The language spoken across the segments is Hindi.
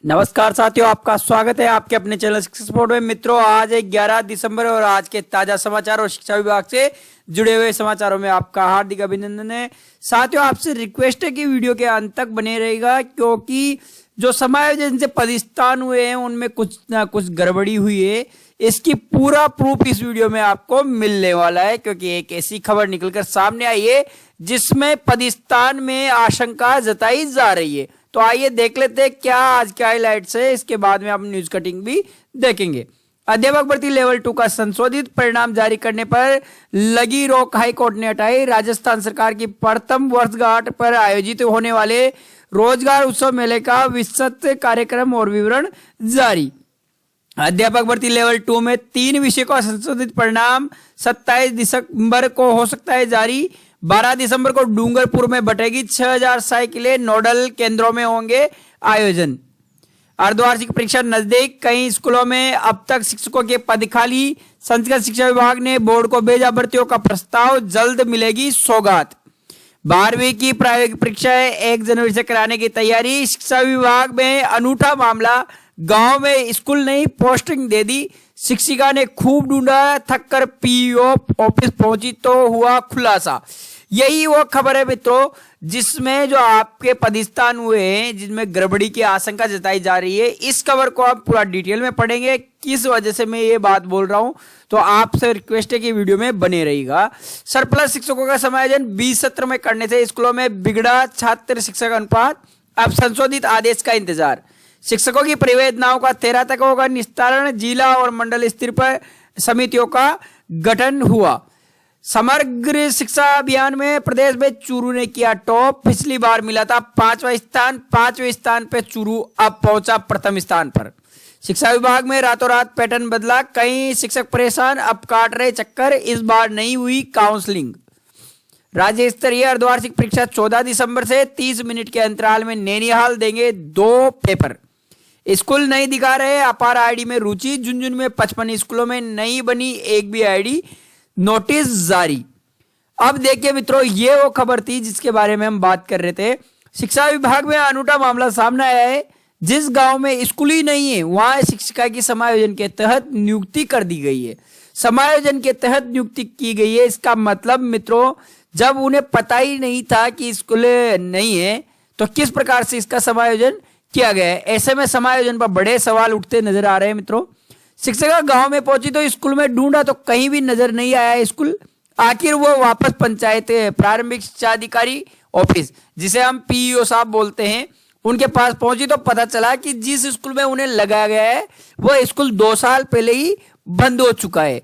नमस्कार साथियों, आपका स्वागत है आपके अपने चैनल शिक्षा सपोर्ट में। मित्रों, आज है 11 दिसंबर और आज के ताजा समाचार और शिक्षा विभाग से जुड़े हुए समाचारों में आपका हार्दिक अभिनंदन है। साथियों, आपसे रिक्वेस्ट है कि वीडियो के अंत तक बने रहेगा, क्योंकि जो समायोजन से पदस्थान हुए हैं उनमें कुछ ना कुछ गड़बड़ी हुई है। इसकी पूरा प्रूफ इस वीडियो में आपको मिलने वाला है, क्योंकि एक ऐसी खबर निकलकर सामने आई है जिसमें पदस्थान में आशंका जताई जा रही है। तो आइए देख लेते हैं क्या आज के हाईलाइट्स है, इसके बाद में हम न्यूज कटिंग भी देखेंगे। अध्यापक भर्ती लेवल 2 का संशोधित परिणाम जारी करने पर लगी रोक हाईकोर्ट ने हटाई। राजस्थान सरकार की प्रथम वर्षगांठ पर आयोजित होने वाले रोजगार उत्सव मेले का विस्तृत कार्यक्रम और विवरण जारी। अध्यापक भर्ती लेवल 2 में 3 विषय का संशोधित परिणाम 27 दिसंबर को हो सकता है जारी। 12 दिसंबर को डूंगरपुर में बटेगी 6000 साइकिलें, नोडल केंद्रों में होंगे आयोजन। अर्धवार्षिक परीक्षा नजदीक, कई स्कूलों में अब तक शिक्षकों के पद खाली। संस्कृत शिक्षा विभाग ने बोर्ड को भेजा भर्तियों का प्रस्ताव, जल्द मिलेगी सौगात। 12वीं की प्रायोगिक परीक्षाएं 1 जनवरी से कराने की तैयारी। शिक्षा विभाग में अनूठा मामला, गांव में स्कूल नहीं पोस्टिंग दे दी। शिक्षिका ने खूब ढूंढा, थक कर पीईओ ऑफिस पहुंची तो हुआ खुलासा। यही वो खबर है मित्रों जिसमें जो आपके पदस्थान हुए हैं, जिनमें गड़बड़ी की आशंका जताई जा रही है। इस खबर को आप पूरा डिटेल में पढ़ेंगे, किस वजह से मैं ये बात बोल रहा हूं। तो आपसे रिक्वेस्ट है कि वीडियो में बने रहिएगा। सरप्लस शिक्षकों का समायोजन 20 सत्र में करने से स्कूलों में बिगड़ा छात्र शिक्षक अनुपात, अब संशोधित आदेश का इंतजार। शिक्षकों की परिवेदनाओं का 13 तक होगा निस्तारण। जिला और मंडल स्तर पर समितियों का गठन हुआ। समग्र शिक्षा अभियान में प्रदेश में चूरू ने किया टॉप। पिछली बार मिला था 5वां स्थान, 5वें स्थान पे चूरू अब पहुंचा प्रथम स्थान पर। शिक्षा विभाग में रातों रात पैटर्न बदला, कई शिक्षक परेशान, अब काट रहे चक्कर। इस बार नहीं हुई काउंसलिंग। राज्य स्तरीय अर्धवार्षिक परीक्षा 14 दिसंबर से 30 मिनट के अंतराल में नैनीहाल देंगे 2 पेपर। स्कूल नहीं दिखा रहे अपार आईडी में रुचि। झुंझुनू में 55 स्कूलों में नहीं बनी एक भी आईडी, नोटिस जारी। अब देखिए मित्रों, ये वो खबर थी जिसके बारे में हम बात कर रहे थे। शिक्षा विभाग में अनूठा मामला सामने आया है। जिस गांव में स्कूल ही नहीं है वहां शिक्षिका की समायोजन के तहत नियुक्ति कर दी गई है। समायोजन के तहत नियुक्ति की गई है, इसका मतलब मित्रों जब उन्हें पता ही नहीं था कि स्कूल नहीं है तो किस प्रकार से इसका समायोजन किया गया है। ऐसे में समायोजन पर बड़े सवाल उठते नजर आ रहे हैं मित्रों। शिक्षिका गांव में पहुंची तो स्कूल में ढूंढा तो कहीं भी नजर नहीं आया स्कूल। आखिर वो वापस पंचायत प्रारंभिक शिक्षा अधिकारी ऑफिस, जिसे हम पीईओ साहब बोलते हैं, उनके पास पहुंची तो पता चला कि जिस स्कूल में उन्हें लगाया गया है वो स्कूल 2 साल पहले ही बंद हो चुका है।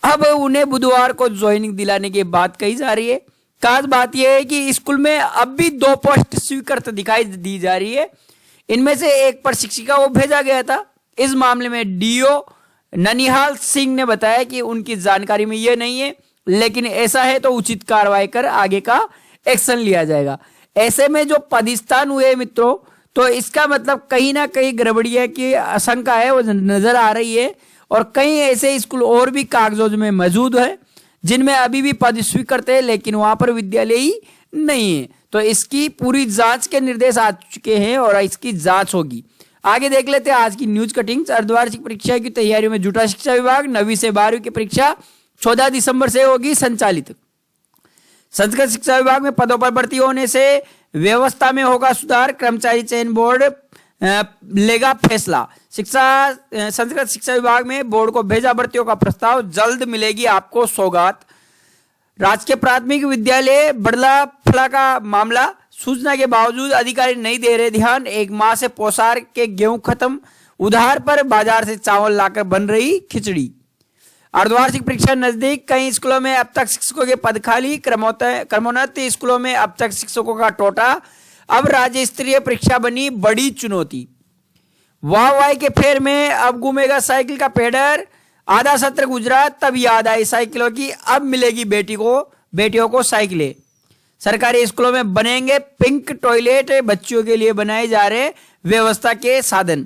अब उन्हें बुधवार को ज्वाइनिंग दिलाने की बात कही जा रही है। खास बात यह है कि स्कूल में अब भी 2 पोस्ट स्वीकृत दिखाई दी जा रही है। इनमें से एक पर शिक्षिका को भेजा गया था। इस मामले में डीओ ननिहाल सिंह ने बताया कि उनकी जानकारी में यह नहीं है, लेकिन ऐसा है तो उचित कार्रवाई कर आगे का एक्शन लिया जाएगा। ऐसे में जो पदस्थान हुए मित्रों, तो इसका मतलब कहीं ना कहीं गड़बड़ियां की आशंका है वो नजर आ रही है। और कई ऐसे स्कूल और भी कागजों में मौजूद है जिनमें अभी भी पद स्वीकृत है, लेकिन वहां पर विद्यालय ही नहीं है। तो इसकी पूरी जांच के निर्देश आ चुके हैं और इसकी जांच होगी। आगे देख लेते हैं आज की न्यूज कटिंग्स। अर्धवार्षिक परीक्षा की तैयारियों में जुटा शिक्षा विभाग। 9वीं से 12वीं की परीक्षा 14 दिसंबर से होगी संचालित। संस्कृत शिक्षा विभाग में पदों पर भर्ती होने से व्यवस्था में होगा सुधार। कर्मचारी चयन बोर्ड लेगा फैसला। संस्कृत शिक्षा विभाग में बोर्ड को भेजा भर्तियों का प्रस्ताव, जल्द मिलेगी आपको सौगात। राजकीय प्राथमिक विद्यालय बड़ला फला का मामला, सूचना के बावजूद अधिकारी नहीं दे रहे ध्यान। 1 माह से पोसार के गेहूं खत्म, उधार पर बाजार से चावल लाकर बन रही खिचड़ी। अर्धवार्षिक परीक्षा नजदीक, कई स्कूलों में अब तक शिक्षकों के पद खाली। क्रमोन्नत स्कूलों में अब तक शिक्षकों का टोटा, अब राज्य स्तरीय परीक्षा बनी बड़ी चुनौती। वाह के फेर में अब घूमेगा साइकिल का पेडर। आधा सत्र गुजरा तब याद आई साइकिलों की, अब मिलेगी बेटियों को साइकिलें। सरकारी स्कूलों में बनेंगे पिंक टॉयलेट, बच्चियों के लिए बनाए जा रहे व्यवस्था के साधन।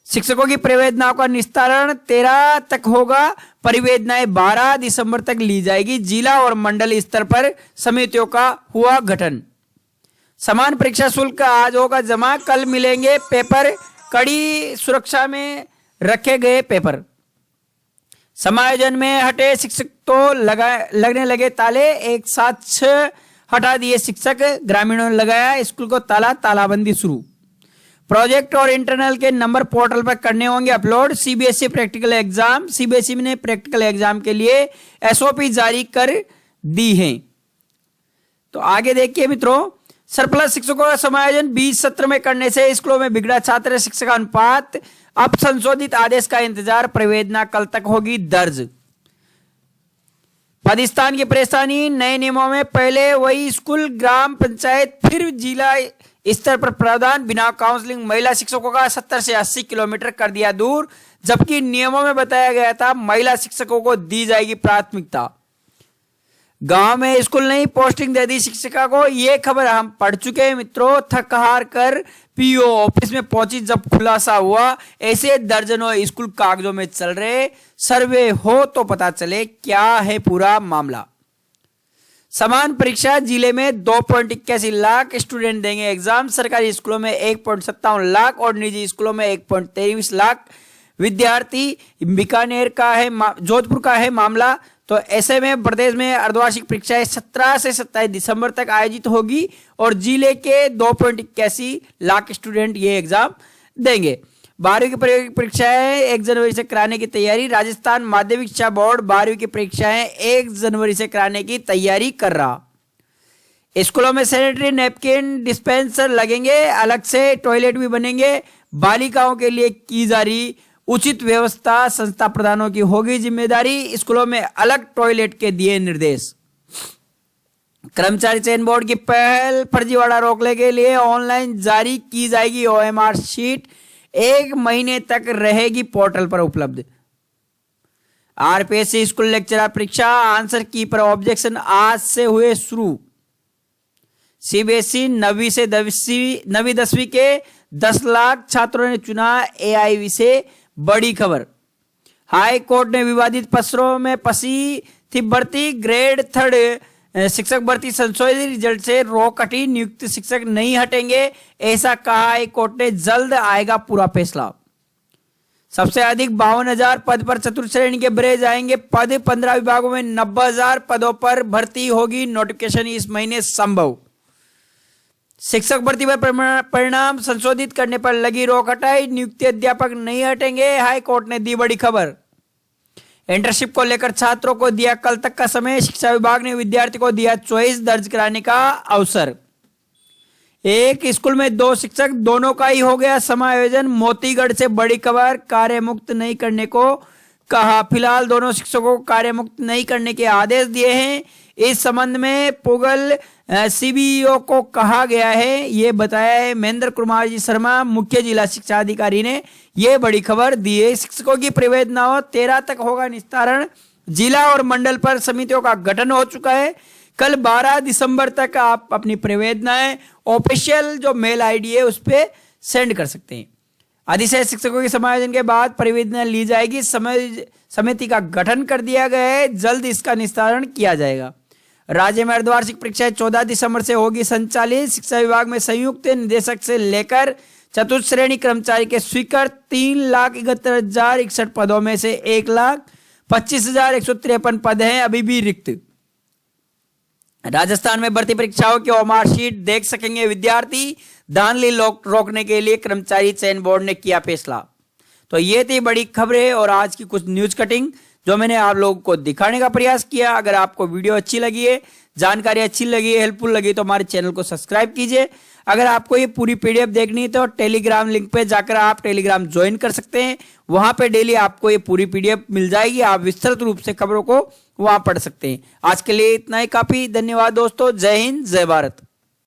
शिक्षकों की परिवेदनाओं का निस्तारण 13 तक होगा। परिवेदनाएं 12 दिसंबर तक ली जाएगी। जिला और मंडल स्तर पर समितियों का हुआ गठन। समान परीक्षा शुल्क आज होगा जमा, कल मिलेंगे पेपर, कड़ी सुरक्षा में रखे गए पेपर। समायोजन में हटे शिक्षक तो लगने लगे ताले, एक साथ 6 हटा दिए शिक्षक, ग्रामीणों ने लगाया स्कूल को ताला, तालाबंदी शुरू। प्रोजेक्ट और इंटरनल के नंबर पोर्टल पर करने होंगे upload. CBSE practical exam, CBSE ने प्रैक्टिकल एग्जाम के लिए एसओपी जारी कर दी है। तो आगे देखिए मित्रों, सरप्लस शिक्षकों का समायोजन 20 सत्र में करने से स्कूलों में बिगड़ा छात्र शिक्षक अनुपात, अब संशोधित आदेश का इंतजार, प्रवेदना कल तक होगी दर्ज। पदस्थान की परेशानी, नए नियमों में पहले वही स्कूल, ग्राम पंचायत फिर जिला स्तर पर प्रावधान, बिना काउंसलिंग महिला शिक्षकों का 70 से 80 किलोमीटर कर दिया दूर, जबकि नियमों में बताया गया था महिला शिक्षकों को दी जाएगी प्राथमिकता। गांव में स्कूल नहीं, पोस्टिंग दे दी शिक्षिका को, यह खबर हम पढ़ चुके हैं मित्रों। थक हार कर पीओ ऑफिस में पहुंची जब खुलासा हुआ, ऐसे दर्जनों स्कूल कागजों में चल रहे, सर्वे हो तो पता चले क्या है पूरा मामला। समान परीक्षा, जिले में 2.81 लाख स्टूडेंट देंगे एग्जाम, सरकारी स्कूलों में 1.57 लाख और निजी स्कूलों में 1.23 लाख विद्यार्थी। बीकानेर का है, जोधपुर का है मामला। तो ऐसे में प्रदेश में अर्धवार्षिक परीक्षाएं 17 से 27 दिसंबर तक आयोजित होगी और जिले के 2.81 लाख स्टूडेंट ये एग्जाम देंगे। 12वीं की परीक्षाएं 1 जनवरी से कराने की तैयारी, राजस्थान माध्यमिक शिक्षा बोर्ड 12वीं की परीक्षाएं 1 जनवरी से कराने की तैयारी कर रहा। स्कूलों में सैनिटरी नैपकिन डिस्पेंसर लगेंगे, अलग से टॉयलेट भी बनेंगे, बालिकाओं के लिए की जा रही उचित व्यवस्था, संस्था प्रधानों की होगी जिम्मेदारी, स्कूलों में अलग टॉयलेट के दिए निर्देश। कर्मचारी चयन बोर्ड की पहल, फर्जीवाड़ा रोकने के लिए ऑनलाइन जारी की जाएगी ओएमआर शीट, 1 महीने तक रहेगी पोर्टल पर उपलब्ध। आरपीएससी स्कूल लेक्चरर परीक्षा आंसर की पर ऑब्जेक्शन आज से हुए शुरू। सीबीएसई 9वीं से 10वीं के 10 लाख छात्रों ने चुना एआईवी से, बड़ी खबर। हाई कोर्ट ने विवादित पत्रों में फंसी थी भर्ती, ग्रेड 3 शिक्षक भर्ती संशोधित रिजल्ट से रोक हटी, नियुक्त शिक्षक नहीं हटेंगे, ऐसा कहा हाई कोर्ट ने, जल्द आएगा पूरा फैसला। सबसे अधिक 52,000 पद पर चतुर्थ श्रेणी के भरे जाएंगे पद, 15 विभागों में 90,000 पदों पर भर्ती होगी, नोटिफिकेशन इस महीने संभव। शिक्षक भर्ती पर परिणाम संशोधित करने पर लगी रोक हटाई, नियुक्ति अध्यापक नहीं हटेंगे, हाई कोर्ट ने दी बड़ी खबर। इंटर्नशिप को लेकर छात्रों को दिया कल तक का समय, शिक्षा विभाग ने विद्यार्थी को दिया चॉइस दर्ज कराने का अवसर। एक स्कूल में 2 शिक्षक, दोनों का ही हो गया समायोजन, मोतीगढ़ से बड़ी खबर, कार्य मुक्त नहीं करने को कहा, फिलहाल दोनों शिक्षकों को कार्य मुक्त नहीं करने के आदेश दिए हैं। इस संबंध में पुगल सीबीओ को कहा गया है, ये बताया है महेंद्र कुमार जी शर्मा, मुख्य जिला शिक्षा अधिकारी ने ये बड़ी खबर दी है। शिक्षकों की प्रवेदनाओं 13 तक होगा निस्तारण, जिला और मंडल पर समितियों का गठन हो चुका है। कल 12 दिसंबर तक आप अपनी प्रवेदनाएं ऑफिशियल जो मेल आईडी है उस पर सेंड कर सकते हैं। अधिशय शिक्षकों के समायोजन के बाद प्रवेदना ली जाएगी, समिति का गठन कर दिया गया है, जल्द इसका निस्तारण किया जाएगा। राज्य में अर्धवार्षिक परीक्षाएं 14 दिसंबर से होगी संचालित, शिक्षा विभाग में संयुक्त निदेशक से लेकर चतुर्थ श्रेणी कर्मचारी के स्वीकृत 3,71,061 पदों में से 1,25,153 पद हैं अभी भी रिक्त। राजस्थान में भर्ती परीक्षाओं की ओएमआर शीट देख सकेंगे विद्यार्थी, धांधली रोकने के लिए कर्मचारी चयन बोर्ड ने किया फैसला। तो ये थी बड़ी खबरें और आज की कुछ न्यूज कटिंग जो मैंने आप लोगों को दिखाने का प्रयास किया। अगर आपको वीडियो अच्छी लगी है, जानकारी अच्छी लगी है, हेल्पफुल लगी तो हमारे चैनल को सब्सक्राइब कीजिए। अगर आपको ये पूरी पीडीएफ देखनी है तो टेलीग्राम लिंक पे जाकर आप टेलीग्राम ज्वाइन कर सकते हैं, वहां पे डेली आपको ये पूरी पीडीएफ मिल जाएगी, आप विस्तृत रूप से खबरों को वहां पढ़ सकते हैं। आज के लिए इतना ही काफी, धन्यवाद दोस्तों, जय हिंद जय भारत।